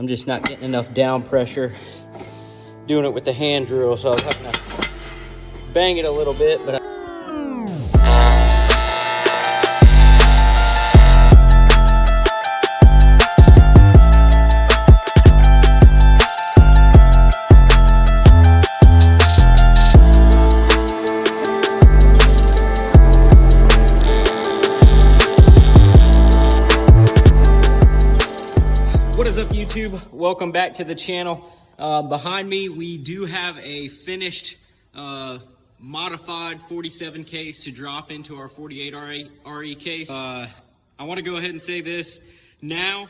I'm just not getting enough down pressure doing it with the hand drill, so I was having to bang it a little bit, but what is up, YouTube? Welcome back to the channel. Behind me, we do have a finished modified 47 case to drop into our 48 RE case. I want to go ahead and say this now.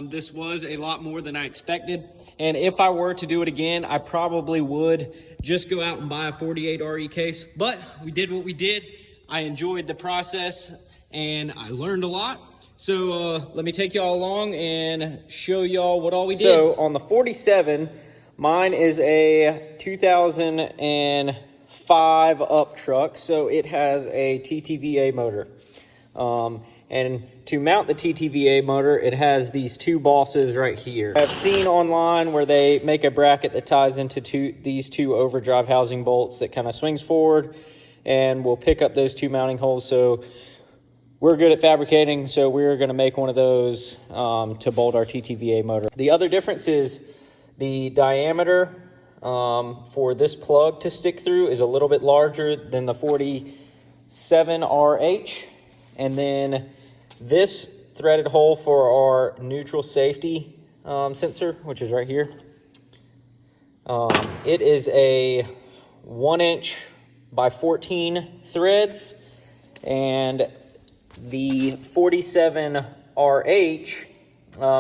This was a lot more than I expected, and if I were to do it again, I probably would just go out and buy a 48 RE case, but we did what we did. I enjoyed the process and I learned a lot. So let me take y'all along and show y'all what all we did. So on the 47, mine is a 2005 up truck. So it has a TTVA motor. And to mount the TTVA motor, it has these two bosses right here. I've seen online where they make a bracket that ties into these two overdrive housing bolts that kind of swings forward and will pick up those two mounting holes. So we're good at fabricating, so we're going to make one of those to bolt our TTVA motor. The other difference is the diameter for this plug to stick through is a little bit larger than the 47RH. And then this threaded hole for our neutral safety sensor, which is right here, it is a 1" by 14 threads, and the 47RH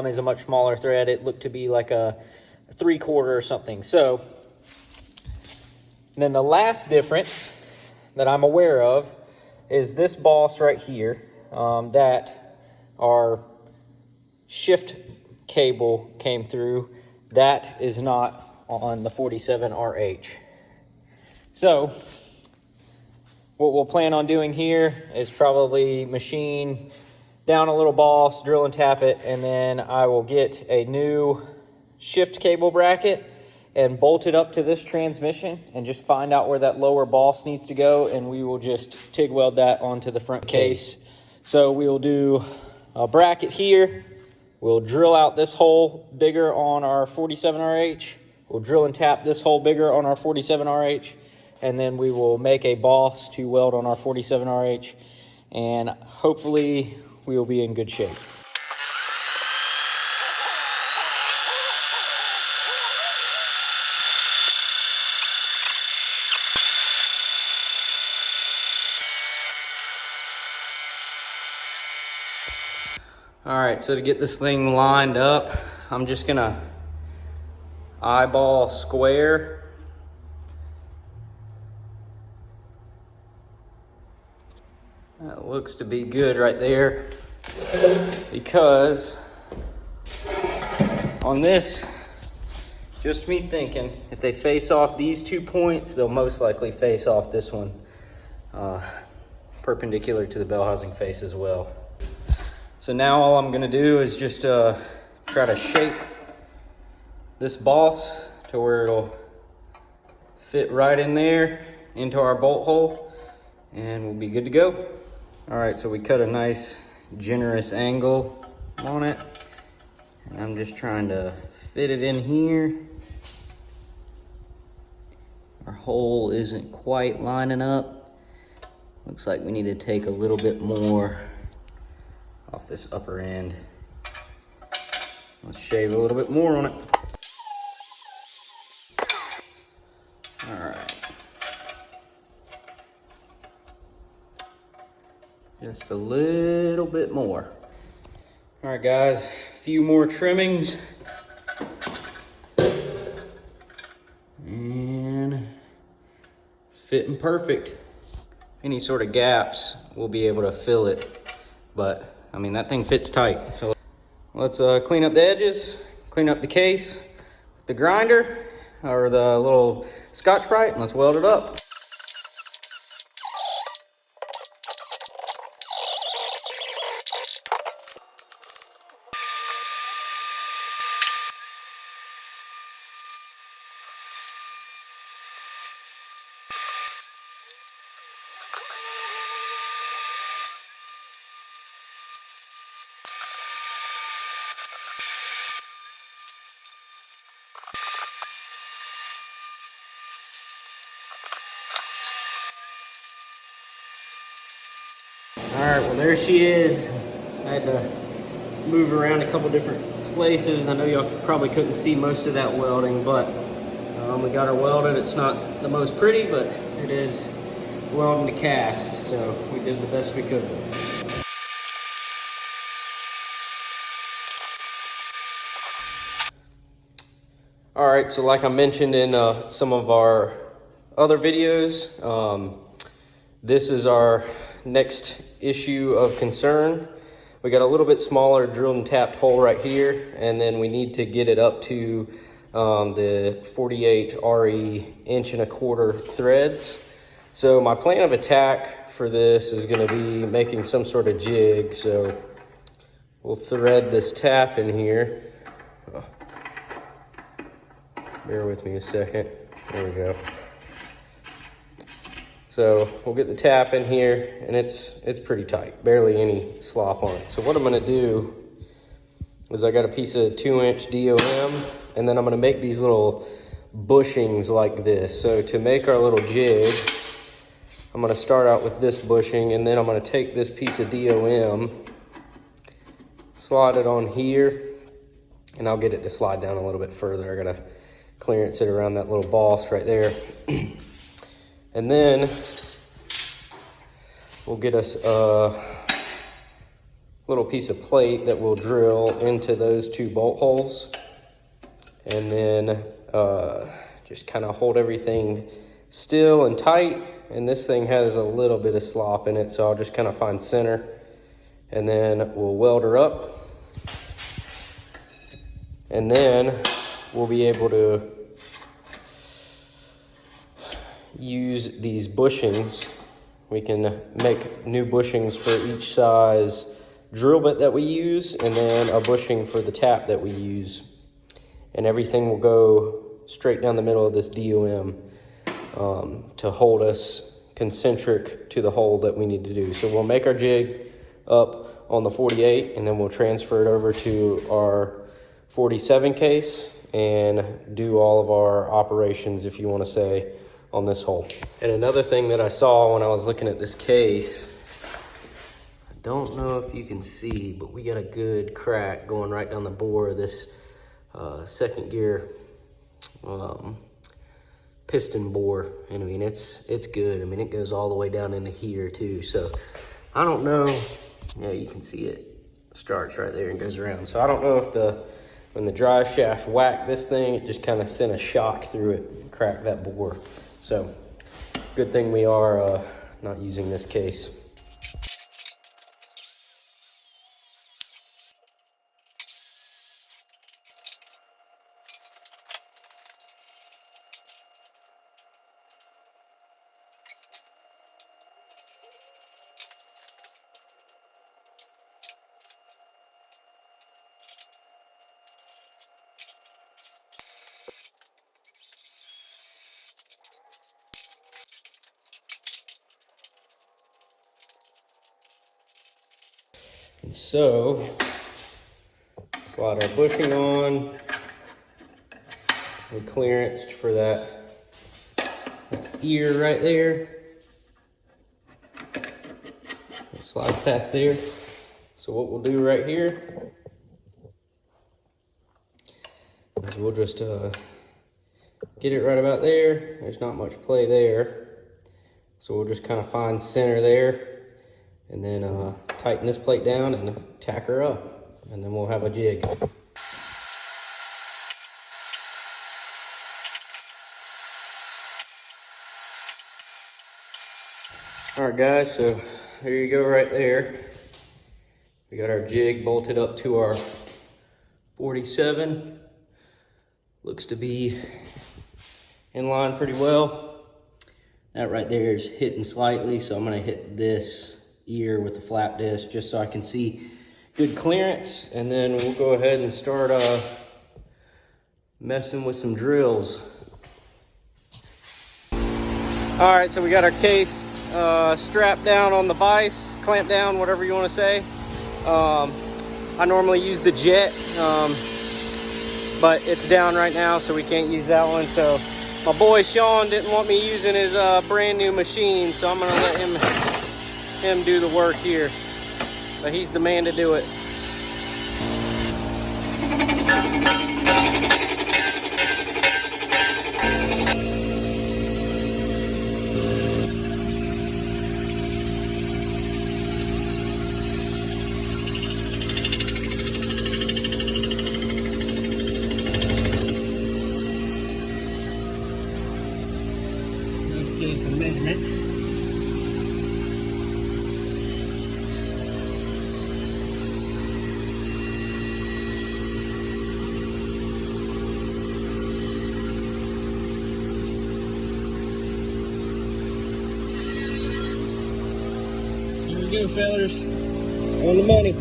is a much smaller thread. It looked to be like a 3/4 or something. So then the last difference that I'm aware of is this boss right here, that our shift cable came through. That is not on the 47RH. So what we'll plan on doing here is probably machine down a little boss, drill and tap it, and then I will get a new shift cable bracket and bolt it up to this transmission and just find out where that lower boss needs to go, and we will just TIG weld that onto the front case. So we will do a bracket here. We'll drill out this hole bigger on our 47RH. We'll drill and tap this hole bigger on our 47RH. And then we will make a boss to weld on our 47RH, and hopefully we will be in good shape. All right, so to get this thing lined up, I'm just gonna eyeball square. That looks to be good right there, because on this, just me thinking, if they face off these 2 points, they'll most likely face off this one, perpendicular to the bell housing face as well. So now all I'm gonna do is just try to shape this boss to where it'll fit right in there into our bolt hole, and we'll be good to go. All right, so we cut a nice generous angle on it, and I'm just trying to fit it in here. Our hole isn't quite lining up. Looks like we need to take a little bit more off this upper end. Let's shave a little bit more on it. All right. Just a little bit more. All right, guys, a few more trimmings. And fitting perfect. Any sort of gaps, we'll be able to fill it. But, I mean, that thing fits tight. So let's clean up the edges, clean up the case with the grinder, or the little Scotch-Brite, and let's weld it up. Alright, well there she is. I had to move around a couple different places. I know y'all probably couldn't see most of that welding, but we got her welded. It's not the most pretty, but it is welding to cast, so we did the best we could. Alright, so like I mentioned in some of our other videos, this is our next issue of concern. We got a little bit smaller drilled and tapped hole right here, and then we need to get it up to the 48 RE 1.25 inch threads. So my plan of attack for this is going to be making some sort of jig. So we'll thread this tap in here. Bear with me a second. There we go. So we'll get the tap in here, and it's pretty tight, barely any slop on it. So what I'm gonna do is I got a piece of 2-inch DOM, and then I'm gonna make these little bushings like this. So to make our little jig, I'm gonna start out with this bushing, and then I'm gonna take this piece of DOM, slide it on here, and I'll get it to slide down a little bit further. I gotta clearance it around that little boss right there. And then we'll get us a little piece of plate that we'll drill into those 2 bolt holes. And then just kind of hold everything still and tight. And this thing has a little bit of slop in it, so I'll just kind of find center. And then we'll weld her up. And then we'll be able to use these bushings. We can make new bushings for each size drill bit that we use, and then a bushing for the tap that we use. And everything will go straight down the middle of this DOM to hold us concentric to the hole that we need to do. So we'll make our jig up on the 48, and then we'll transfer it over to our 47 case and do all of our operations, if you want to say, on this hole. And another thing that I saw when I was looking at this case, I don't know if you can see, but we got a good crack going right down the bore of this second gear piston bore. And I mean, it's good. I mean, it goes all the way down into here too. So I don't know, yeah, you can see it starts right there and goes around. So I don't know if when the drive shaft whacked this thing, it just kind of sent a shock through it and cracked that bore. So good thing we are not using this case. And so, slide our bushing on, we clearanced for that ear right there. It slides past there. So what we'll do right here is we'll just get it right about there. There's not much play there. So we'll just kind of find center there, and then tighten this plate down and tack her up, and then we'll have a jig. All right, guys, so there you go right there. We got our jig bolted up to our 47. Looks to be in line pretty well. That right there is hitting slightly, so I'm gonna hit this ear with the flap disc just so I can see good clearance, and then we'll go ahead and start messing with some drills. All right, so we got our case strapped down on the vise, clamped down, whatever you want to say. I normally use the jet, but it's down right now, so we can't use that one. So my boy Sean didn't want me using his brand new machine, so I'm gonna let him him do the work here, but he's the man to do it. Give some measurement. Here we go, fellas. On the money.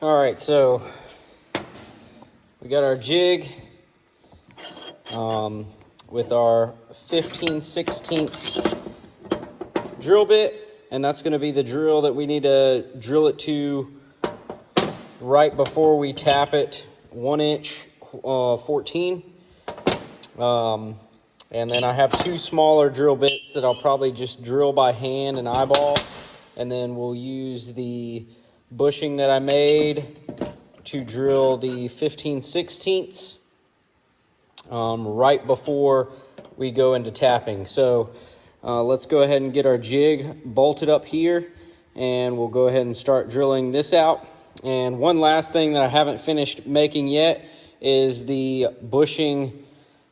All right, so we got our jig with our 15/16 drill bit, and that's going to be the drill that we need to drill it to right before we tap it, 1 inch 14. And then I have 2 smaller drill bits that I'll probably just drill by hand and eyeball, and then we'll use the bushing that I made to drill the 15/16 right before we go into tapping. So let's go ahead and get our jig bolted up here, and we'll go ahead and start drilling this out. And one last thing that I haven't finished making yet is the bushing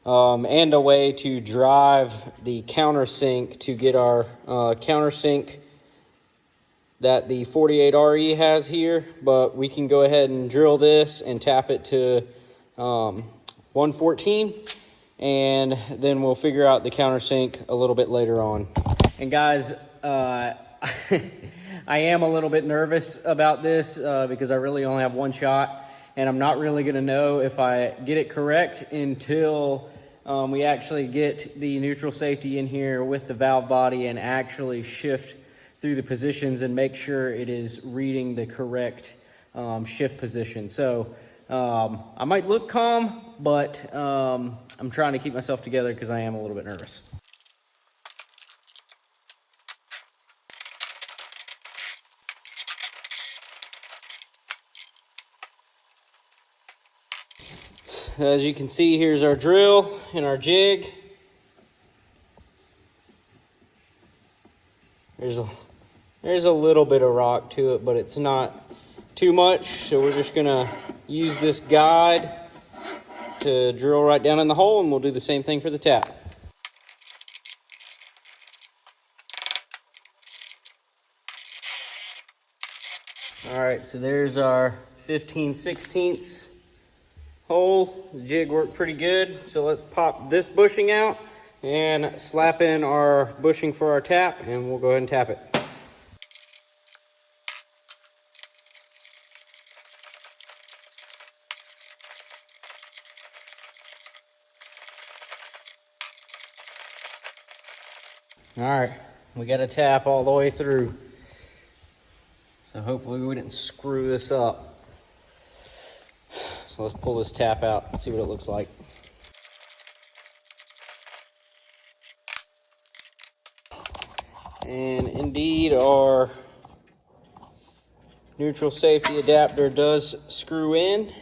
and a way to drive the countersink to get our countersink that the 48RE has here. But we can go ahead and drill this and tap it to 114, and then we'll figure out the countersink a little bit later on. And guys, I am a little bit nervous about this because I really only have 1 shot, and I'm not really gonna know if I get it correct until we actually get the neutral safety in here with the valve body and actually shift through the positions and make sure it is reading the correct shift position. So I might look calm, but I'm trying to keep myself together because I am a little bit nervous. As you can see, here's our drill and our jig. There's a little bit of rock to it, but it's not too much. So we're just gonna use this guide to drill right down in the hole, and we'll do the same thing for the tap. All right, so there's our 15/16 hole. The jig worked pretty good. So let's pop this bushing out and slap in our bushing for our tap, and we'll go ahead and tap it. All right, we got a tap all the way through. So hopefully we didn't screw this up. So let's pull this tap out and see what it looks like. And indeed, our neutral safety adapter does screw in.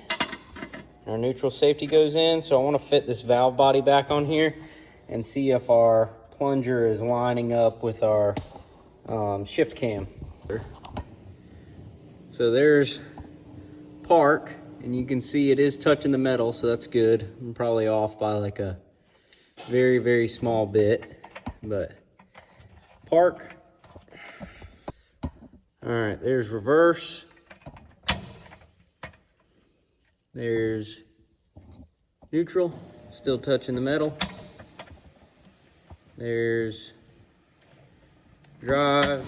Our neutral safety goes in, so I want to fit this valve body back on here and see if our plunger is lining up with our shift cam. So there's park, and you can see it is touching the metal, so that's good. I'm probably off by like a very, very small bit, but park. All right, there's reverse. There's neutral, still touching the metal. There's drive,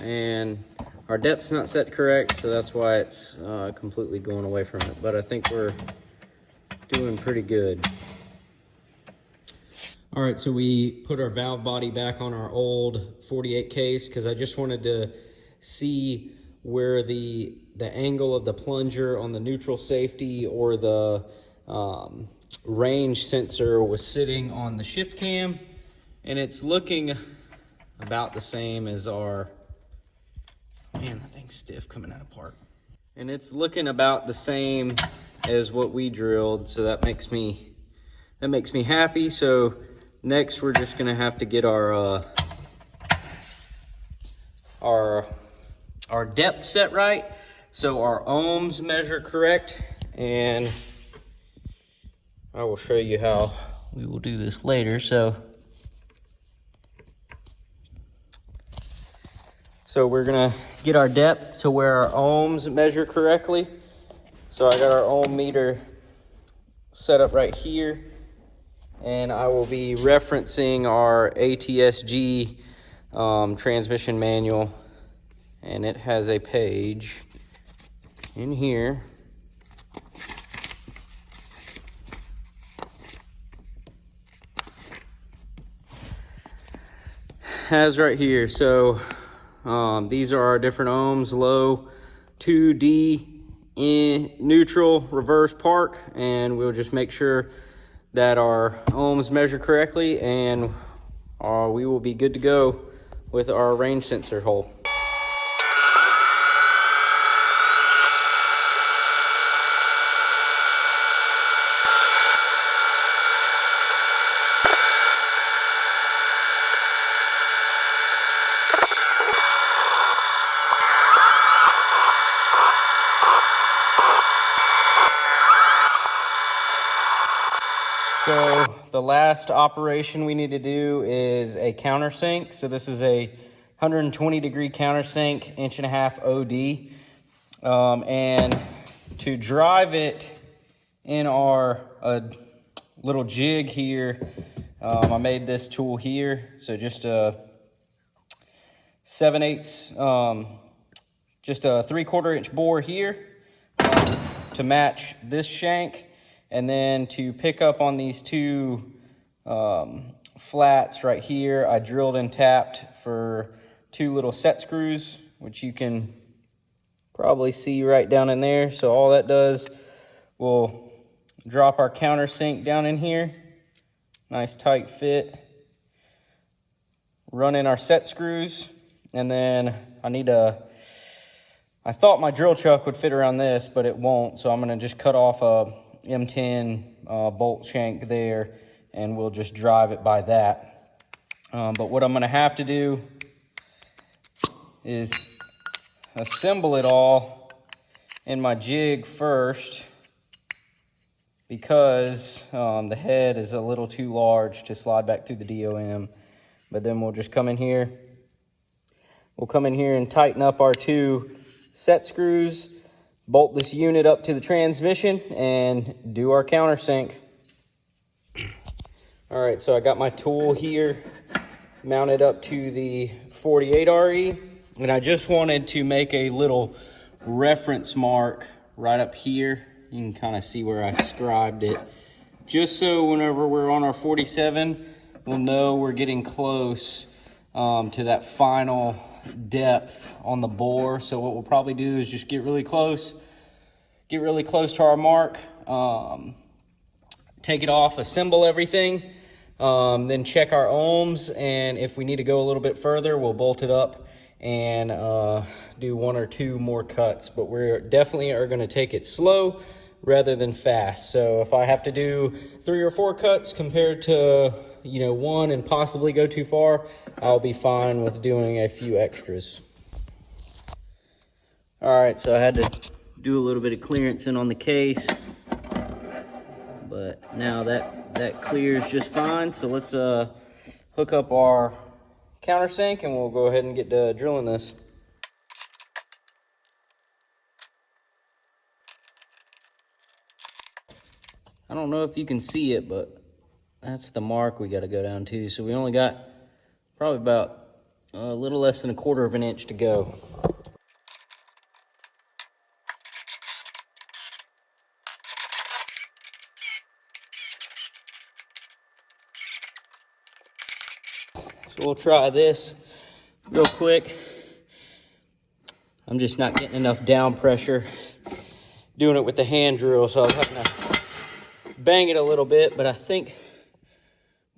and our depth's not set correct, so that's why it's completely going away from it, but I think we're doing pretty good. All right, so we put our valve body back on our old 48 case because I just wanted to see where the angle of the plunger on the neutral safety or the range sensor was sitting on the shift cam. And it's looking about the same as our, man, that thing's stiff coming out of part. And it's looking about the same as what we drilled, so that makes me happy. So next we're just gonna have to get our depth set right, so our ohms measure correct, and I will show you how we will do this later. So we're gonna get our depth to where our ohms measure correctly. So I got our ohm meter set up right here, and I will be referencing our ATSG transmission manual, and it has a page in here. Has right here. So these are our different ohms: low, 2D, in neutral, reverse, park, and we'll just make sure that our ohms measure correctly, and we will be good to go with our range sensor hole. So the last operation we need to do is a countersink. So this is a 120-degree countersink, 1.5 OD. And to drive it in our little jig here, I made this tool here. So just a 7/8, just a 3/4 inch bore here to match this shank. And then to pick up on these two flats right here, I drilled and tapped for 2 little set screws, which you can probably see right down in there. So all that does, we'll drop our countersink down in here. Nice tight fit. Run in our set screws. And then I thought my drill chuck would fit around this, but it won't. So I'm gonna just cut off a M10 bolt shank there, and we'll just drive it by that. But what I'm going to have to do is assemble it all in my jig first, because the head is a little too large to slide back through the DOM. But then we'll just come in here. We'll come in here and tighten up our 2 set screws, bolt this unit up to the transmission, and do our countersink. All right, so I got my tool here mounted up to the 48 RE, and I just wanted to make a little reference mark right up here. You can kind of see where I scribed it, just so whenever we're on our 47, we'll know we're getting close to that final depth on the bore. So what we'll probably do is just get really close to our mark, take it off, assemble everything, then check our ohms, and if we need to go a little bit further, we'll bolt it up and do 1 or 2 more cuts. But we're definitely are going to take it slow rather than fast. So if I have to do 3 or 4 cuts compared to 1 and possibly go too far, I'll be fine with doing a few extras. All right, so I had to do a little bit of clearance in on the case, but now that clears just fine. So let's hook up our countersink, and we'll go ahead and get to drilling this. I don't know if you can see it, but that's the mark we got to go down to. So we only got probably about a little less than 1/4 inch to go. So we'll try this real quick. I'm just not getting enough down pressure doing it with the hand drill, so I was having to bang it a little bit, but I think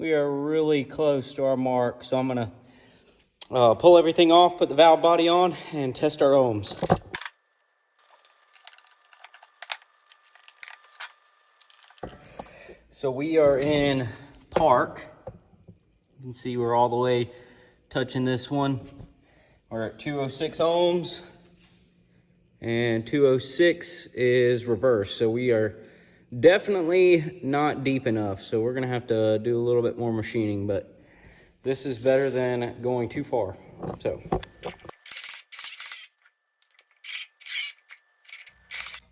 We are really close to our mark, so I'm gonna pull everything off, put the valve body on, and test our ohms. So we are in park. You can see we're all the way touching this one. We're at 206 ohms, and 206 is reverse. So we are definitely not deep enough. So we're gonna have to do a little bit more machining, but this is better than going too far. So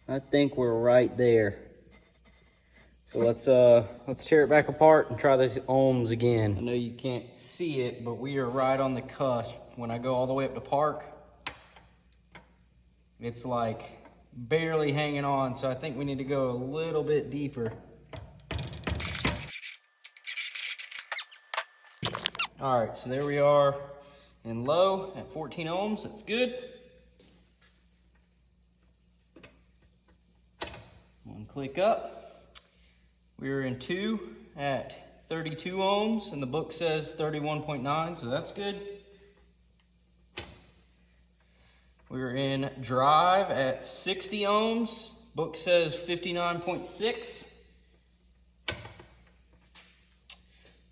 I think we're right there. So let's tear it back apart and try these ohms again. I know you can't see it, but we are right on the cusp. When I go all the way up to park, it's like barely hanging on. So I think we need to go a little bit deeper. All right, so there we are in low at 14 ohms. That's good. One click up. We're in 2 at 32 ohms, and the book says 31.9, so that's good. We're in drive at 60 ohms. Book says 59.6.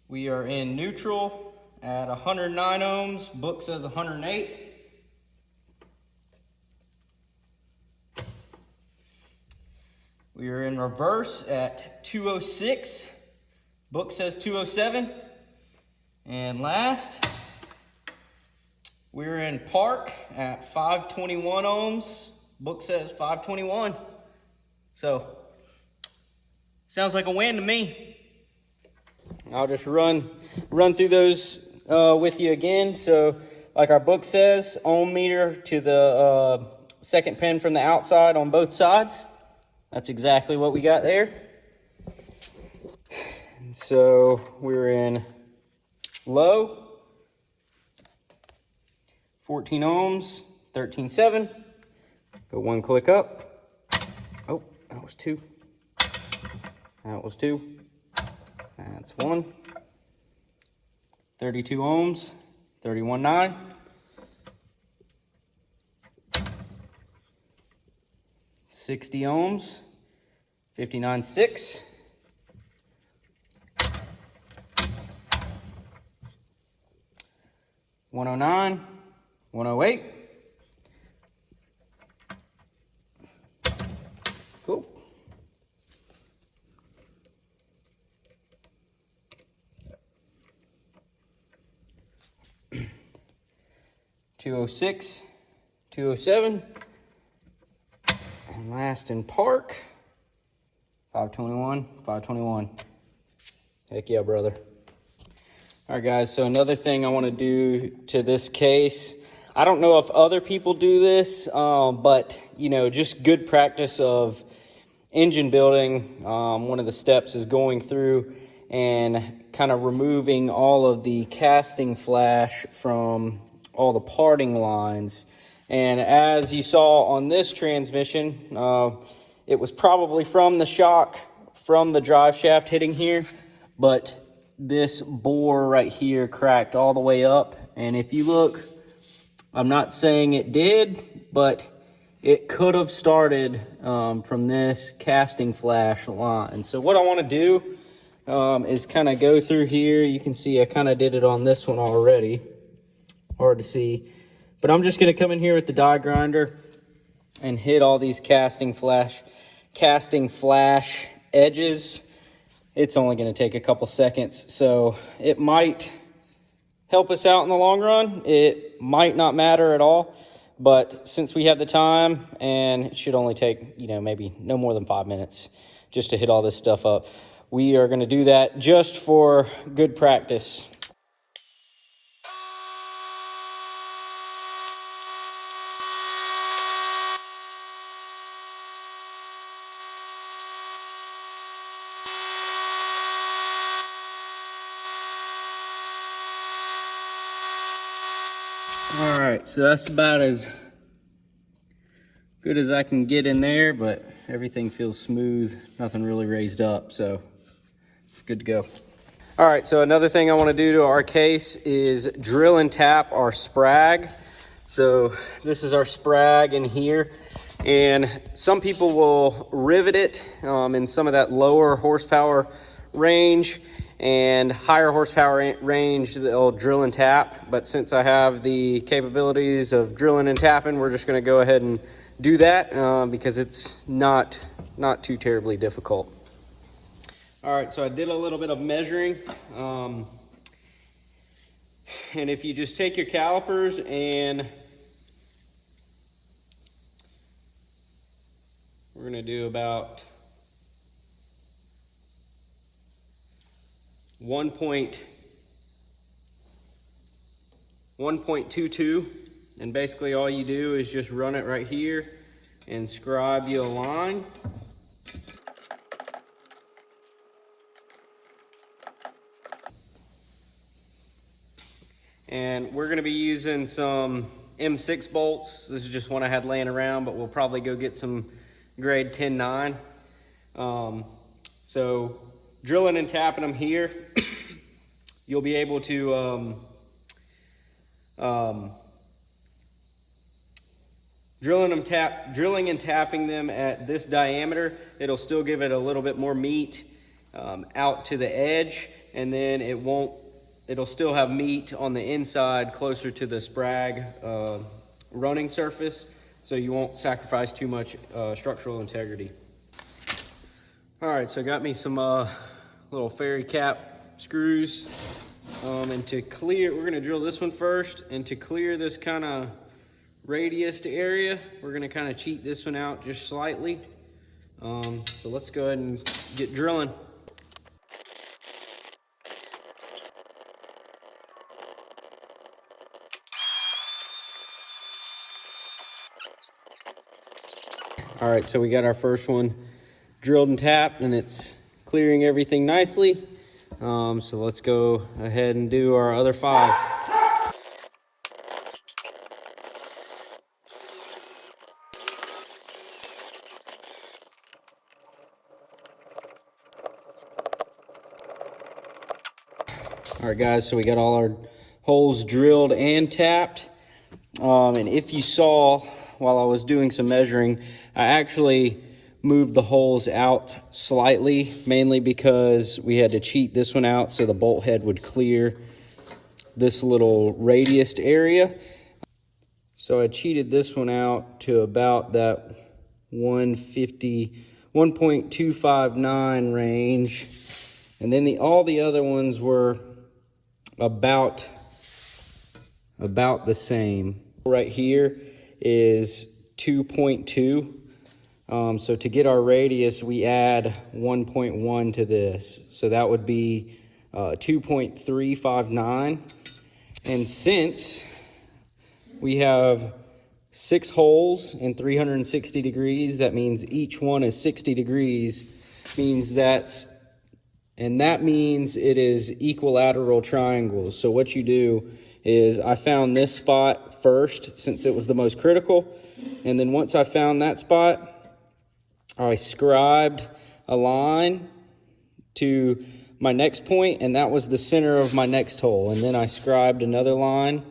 We are in neutral at 109 ohms. Book says 108. We are in reverse at 206. Book says 207. And last, we're in park at 521 ohms. Book says 521. So, sounds like a win to me. I'll just run through those with you again. So, like our book says, ohm meter to the second pin from the outside on both sides. That's exactly what we got there. And so we're in low, 14 ohms, 13.7. Go one click up. Oh, that was 2. That was 2. That's 1. 32 ohms, 31.9. 60 ohms, 59.6. 109, 108. Cool. .206, 207. And last in park, 521, 521. Heck yeah, brother. All right, guys, so another thing I want to do to this case, I don't know if other people do this, but, you know, just good practice of engine building. One of the steps is going through and kind of removing all of the casting flash from all the parting lines. And as you saw on this transmission, it was probably from the shock, from the drive shaft hitting here, but this bore right here cracked all the way up. And if you look, I'm not saying it did, but it could have started from this casting flash line. So what I want to do is kind of go through here. You can see I kind of did it on this one already. Hard to see. But I'm just going to come in here with the die grinder and hit all these casting flash edges. It's only going to take a couple seconds, so it might help us out in the long run. It might not matter at all, but since we have the time, and it should only take, you know, maybe no more than 5 minutes just to hit all this stuff up, we are going to do that just for good practice. All right, so that's about as good as I can get in there, but everything feels smooth, nothing really raised up, so it's good to go. All right, so another thing I want to do to our case is drill and tap our Sprag. So this is our Sprag in here, and some people will rivet it in some of that lower horsepower range, and higher horsepower range they'll drill and tap. But since I have the capabilities of drilling and tapping, we're just going to go ahead and do that because it's not too terribly difficult. All right, so I did a little bit of measuring, and if you just take your calipers and we're going to do about 1.22, and basically all you do is just run it right here and scribe you a line. And we're going to be using some M6 bolts. This is just one I had laying around, but we'll probably go get some grade 10-9. So drilling and tapping them here, you'll be able to drilling and tapping them at this diameter. It'll still give it a little bit more meat out to the edge, and then it'll still have meat on the inside closer to the Sprag running surface, so you won't sacrifice too much structural integrity. All right, so I got me some little ferry cap screws, and to clear, we're gonna drill this one first, and to clear this kind of radius area, we're gonna kind of cheat this one out just slightly. So let's go ahead and get drilling. All right, so we got our first one drilled and tapped, and it's clearing everything nicely. So let's go ahead and do our other 5. All right, guys, so we got all our holes drilled and tapped. And if you saw while I was doing some measuring, I actually moved the holes out slightly, mainly because we had to cheat this one out so the bolt head would clear this little radius area. So I cheated this one out to about that 1.259 range, and then all the other ones were about the same. Right here is 2.2. So to get our radius, we add 1.1 to this. So that would be 2.359. And since we have 6 holes in 360 degrees, that means each one is 60 degrees, that means it is equilateral triangles. So what you do is, I found this spot first since it was the most critical, and then once I found that spot, I scribed a line to my next point, and that was the center of my next hole. And then I scribed another line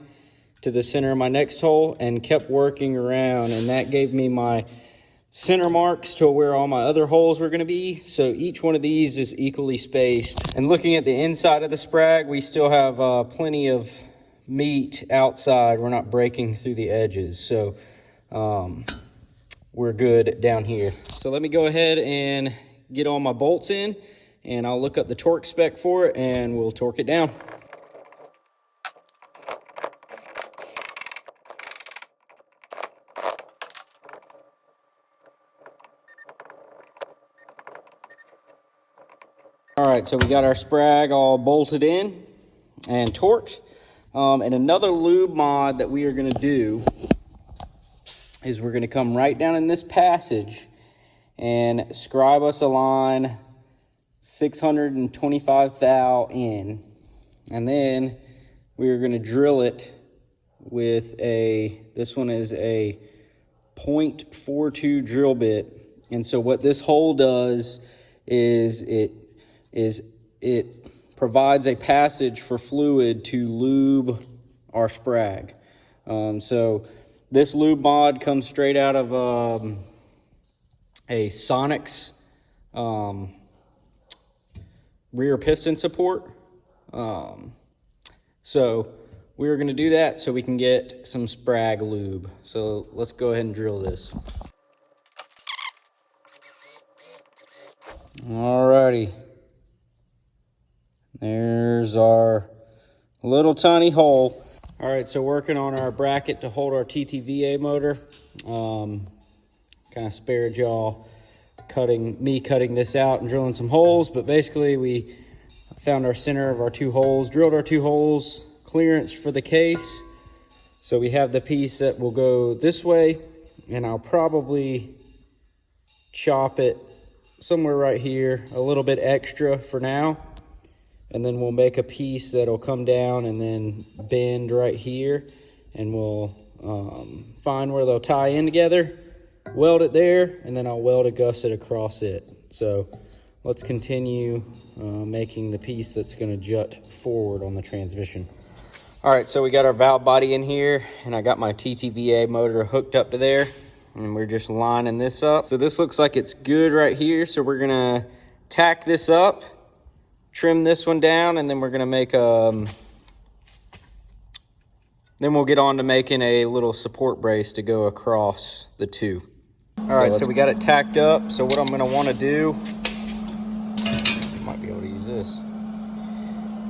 to the center of my next hole and kept working around, and that gave me my center marks to where all my other holes were going to be. So each one of these is equally spaced. And looking at the inside of the Sprag, we still have plenty of meat outside. We're not breaking through the edges, so we're good down here. So let me go ahead and get all my bolts in, and I'll look up the torque spec for it and we'll torque it down. All right, so we got our Sprag all bolted in and torqued. And another lube mod that we are going to do is we're going to come right down in this passage and scribe us a line 625 thou in. And then we are going to drill it with this one is a 0.42 drill bit. And so what this hole does is it provides a passage for fluid to lube our Sprag. So this lube mod comes straight out of a Sonic's rear piston support. So we're going to do that so we can get some Sprag lube. So let's go ahead and drill this. Alrighty. There's our little tiny hole. All right, so working on our bracket to hold our TTVA motor. Kind of spared y'all me cutting this out and drilling some holes, but basically we found our center of our 2 holes, drilled our 2 holes, clearance for the case. So we have the piece that will go this way, and I'll probably chop it somewhere right here, a little bit extra for now. And then we'll make a piece that'll come down and then bend right here, and we'll find where they'll tie in together, weld it there, and then I'll weld a gusset across it. So let's continue making the piece that's going to jut forward on the transmission. All right, so we got our valve body in here, and I got my TTVA motor hooked up to there, and we're just lining this up. So this looks like it's good right here, so we're going to tack this up, trim this one down, and then we're going to make then we'll get on to making a little support brace to go across the 2. All right, so we got it tacked up. So what I'm going to want to do, you might be able to use this.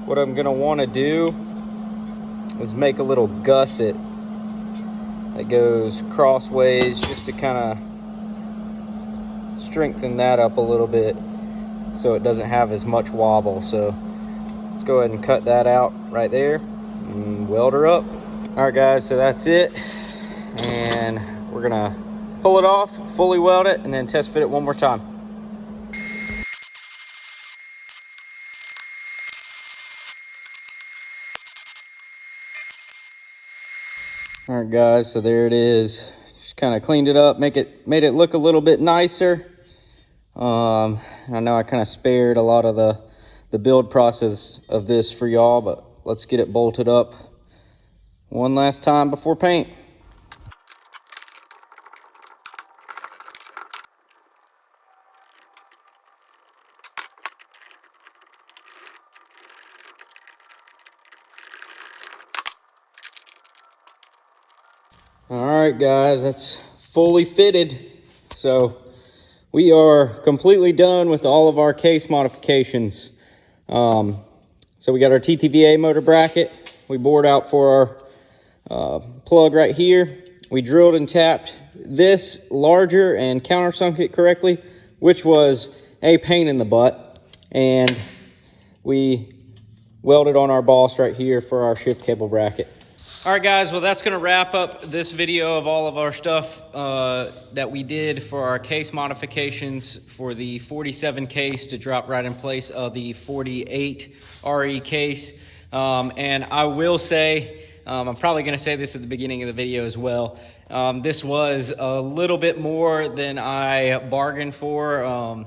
What I'm going to want to do is make a little gusset that goes crossways, just to kind of strengthen that up a little bit so it doesn't have as much wobble. So let's go ahead and cut that out right there and weld her up. All right, guys, so that's it. And we're gonna pull it off, fully weld it, and then test fit it one more time. All right, guys, so there it is. Just kind of cleaned it up, made it look a little bit nicer. I know I kind of spared a lot of the build process of this for y'all, but let's get it bolted up one last time before paint. All right, guys, that's fully fitted. So we are completely done with all of our case modifications. So we got our TTVA motor bracket. We bored out for our plug right here. We drilled and tapped this larger and countersunk it correctly, which was a pain in the butt. And we welded on our boss right here for our shift cable bracket. All right, guys, well, that's going to wrap up this video of all of our stuff that we did for our case modifications for the 47 case to drop right in place of the 48 RE case. And I will say, I'm probably going to say this at the beginning of the video as well, this was a little bit more than I bargained for.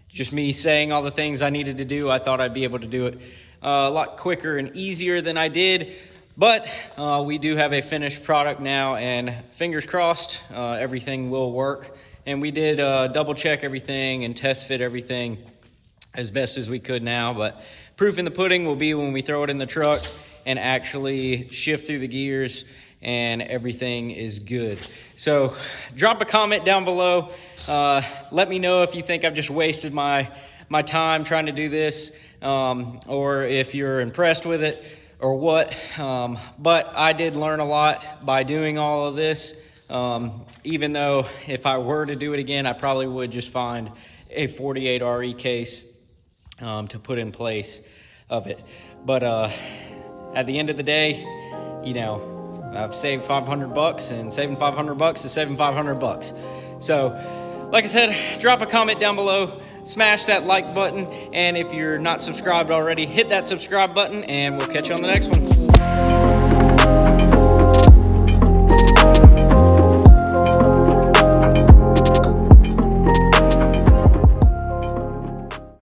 Just me saying all the things I needed to do, I thought I'd be able to do it a lot quicker and easier than I did, but we do have a finished product now, and fingers crossed everything will work. And we did double check everything and test fit everything as best as we could now, but proof in the pudding will be when we throw it in the truck and actually shift through the gears and everything is good. So drop a comment down below. Let me know if you think I've just wasted my time trying to do this, or if you're impressed with it or what. But I did learn a lot by doing all of this, even though if I were to do it again, I probably would just find a 48 RE case to put in place of it. But at the end of the day, I've saved $500, and saving $500 is saving $500. So like I said, drop a comment down below, smash that like button, and if you're not subscribed already, hit that subscribe button, and we'll catch you on the next one.